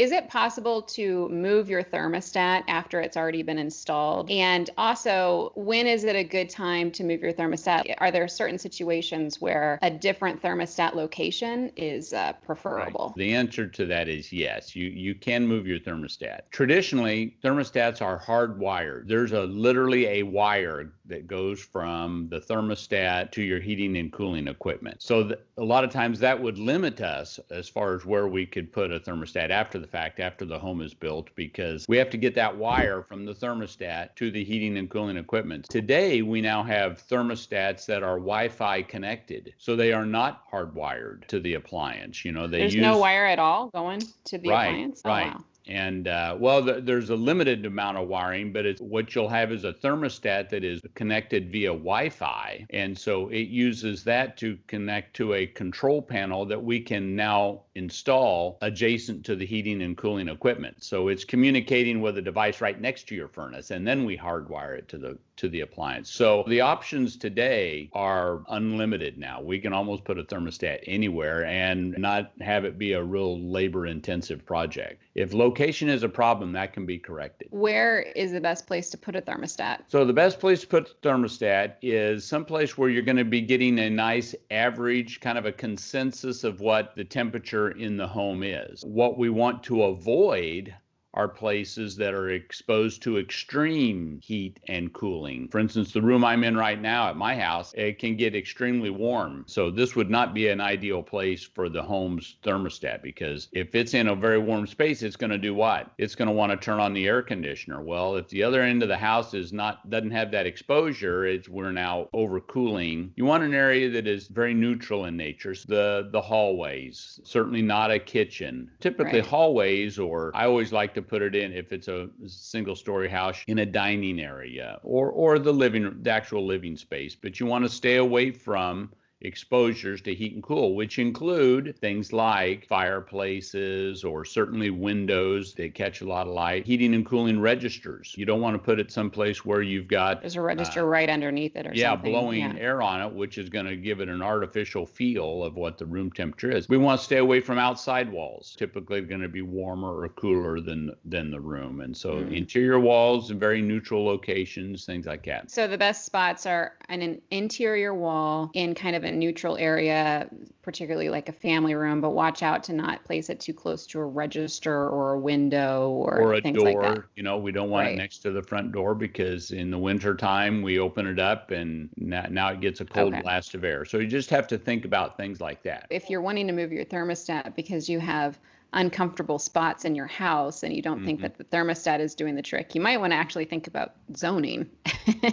is it possible to move your thermostat after it's already been installed? And also, when is it a good time to move your thermostat? Are there certain situations where a different thermostat location is preferable? Right. The answer to that is yes. You can move your thermostat. Traditionally, thermostats are hardwired. There's literally a wire that goes from the thermostat to your heating and cooling equipment. So a lot of times that would limit us as far as where we could put a thermostat after the fact, after the home is built, because we have to get that wire from the thermostat to the heating and cooling equipment. Today, we now have thermostats that are Wi-Fi connected, so they are not hardwired to the appliance. There's no wire at all going to the appliance? Right. Oh, wow. And there's a limited amount of wiring, but what you'll have is a thermostat that is connected via Wi-Fi. And so it uses that to connect to a control panel that we can now install adjacent to the heating and cooling equipment. So it's communicating with a device right next to your furnace, and then we hardwire it to the appliance. So the options today are unlimited now. We can almost put a thermostat anywhere and not have it be a real labor-intensive project. If location is a problem, that can be corrected. Where is the best place to put a thermostat? So the best place to put the thermostat is someplace where you're going to be getting a nice average, kind of a consensus of what the temperature in the home is. What we want to avoid are places that are exposed to extreme heat and cooling. For instance, the room I'm in right now at my house, it can get extremely warm. So this would not be an ideal place for the home's thermostat, because if it's in a very warm space, it's going to do what? It's going to want to turn on the air conditioner. Well, if the other end of the house doesn't have that exposure, we're now overcooling. You want an area that is very neutral in nature. So the hallways, certainly not a kitchen. Typically hallways, or I always like to put it in, if it's a single story house, in a dining area or the actual living space. But you want to stay away from exposures to heat and cool, which include things like fireplaces or certainly windows that catch a lot of light. Heating and cooling registers. You don't want to put it someplace where you've got there's a register right underneath it or something. Blowing air on it, which is going to give it an artificial feel of what the room temperature is. We want to stay away from outside walls. Typically going to be warmer or cooler than the room. And so interior walls in very neutral locations, things like that. So the best spots are an interior wall in kind of a neutral area, particularly like a family room, but watch out to not place it too close to a register or a window or a things door. Like that. We don't want it next to the front door, because in the winter time we open it up and now it gets a cold blast of air. So you just have to think about things like that. If you're wanting to move your thermostat because you have uncomfortable spots in your house and you don't think that the thermostat is doing the trick, you might want to actually think about zoning.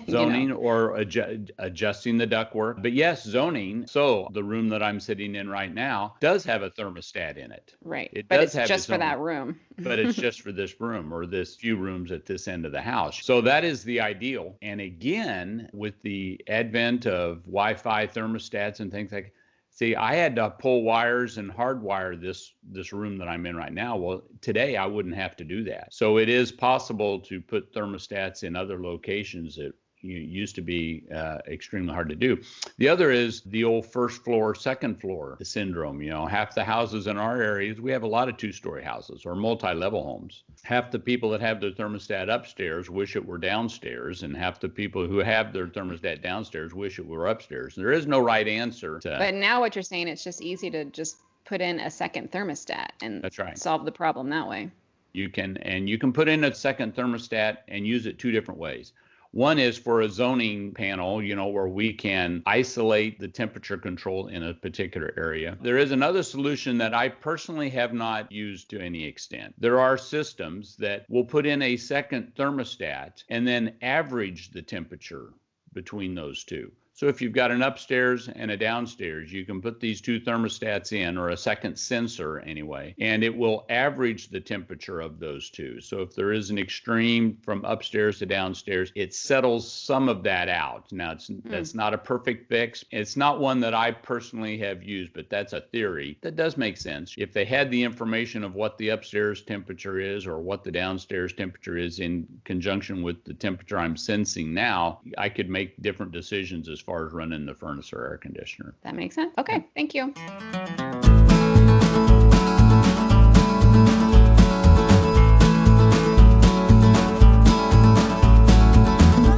Or adjusting the ductwork. But yes, zoning. So the room that I'm sitting in right now does have a thermostat in it. Right. But it's just for that room. But it's just for this room or this few rooms at this end of the house. So that is the ideal. And again, with the advent of Wi-Fi thermostats and things like, see, I had to pull wires and hardwire this room that I'm in right now. Well, today I wouldn't have to do that. So it is possible to put thermostats in other locations that used to be extremely hard to do. The other is the old first floor, second floor syndrome. Half the houses in our areas, we have a lot of two-story houses or multi-level homes. Half the people that have their thermostat upstairs wish it were downstairs, and half the people who have their thermostat downstairs wish it were upstairs. There is no right answer to. But now what you're saying, it's just easy to just put in a second thermostat and solve the problem that way. You can put in a second thermostat and use it two different ways. One is for a zoning panel, where we can isolate the temperature control in a particular area. There is another solution that I personally have not used to any extent. There are systems that will put in a second thermostat and then average the temperature between those two. So if you've got an upstairs and a downstairs, you can put these two thermostats in, or a second sensor anyway, and it will average the temperature of those two. So if there is an extreme from upstairs to downstairs, it settles some of that out. Now, that's not a perfect fix. It's not one that I personally have used, but that's a theory that does make sense. If they had the information of what the upstairs temperature is or what the downstairs temperature is in conjunction with the temperature I'm sensing now, I could make different decisions as far as running the furnace or air conditioner. That makes sense. Okay, thank you.